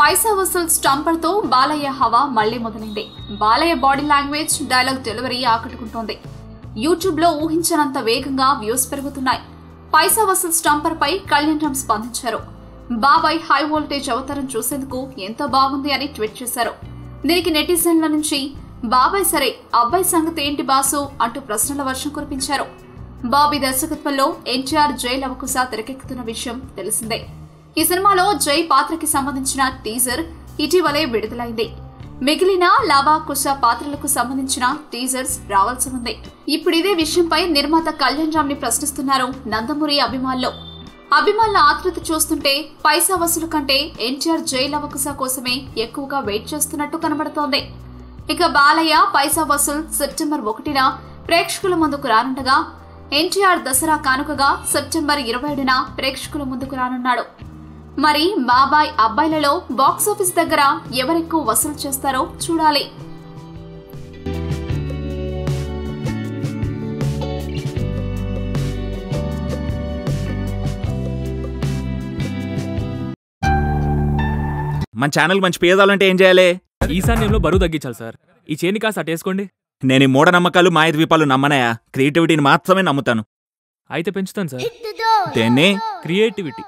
పైసా వసూల్ స్టంపర్ తో బాలయ్య హవా మళ్లీ మొదలైంది. Balayya body language, dialogue delivery ఆకట్టుకుంటోంది. యూట్యూబ్ లో ఊహించనంత వేగంగా వ్యూస్ పెరుగుతున్నాయి. పైసా వసూల్ స్టంపర్ పై కళ్యాణ్ రామ్ స్పందించారు. బాబాయ్ హై వోల్టేజ్ అవతారం చూసేందుకు ఎంతో బాగుంది అని ట్వీట్ చేశారు. దీనికి నెటిజన్ల నుంచి బాబాయ్ సరే అబ్బాయి సంగతి ఏంటి బాసు అంటూ ప్రశ్నల వర్షం కురిపించారు. బాబీ దర్శకత్వంలో ఎన్టీఆర్ జై లవకుశ తెరకెక్కుతున్న విషయం తెలిసిందే. ఈ సినిమాలో జై పాత్రకి సంబంధించిన టీజర్ ఇటీవలే విడుదలైంది. మిగిలిన లవ కుశ పాత్రలకు సంబంధించిన టీజర్స్ రావాల్సి ఉంది. ఇప్పుడు ఇదే విషయంపై నిర్మాత కళ్యాణ్ రామ్ ని ప్రశ్నిస్తున్నారు నందమూరి అభిమానులు. అభిమానుల ఆతృత చూస్తుంటే పైసా వసూలు కంటే ఎన్టీఆర్ జై లవకుశ కోసమే ఎక్కువగా వెయిట్ చేస్తున్నట్టు కనబడుతోంది. ఇక బాలయ్య పైసా వసూల్ సెప్టెంబర్ 1న ప్రేక్షకుల ముందుకు రానుండగా, ఎన్టీఆర్ దసరా కానుకగా సెప్టెంబర్ 27న ప్రేక్షకుల ముందుకు రానున్నాడు. మరి బాబాయ్ అబ్బాయిలలో బాక్సాఫీస్ దగ్గర ఎవరెక్కువ వసూలు చేస్తారో చూడాలి. మన ఛానల్ మంచి పేదాలంటే ఏం చేయాలి? ఈశాన్యంలో బరువు తగ్గించాలి సార్. ఈ చేని కాస్త అటేసుకోండి. నేను ఈ మూఢనమ్మకాలు మాయద్వీపాలు నమ్మనయా, క్రియేటివిటీని మాత్రమే నమ్ముతాను. అయితే పెంచుతాను సార్. దేన్ని? క్రియేటివిటీ.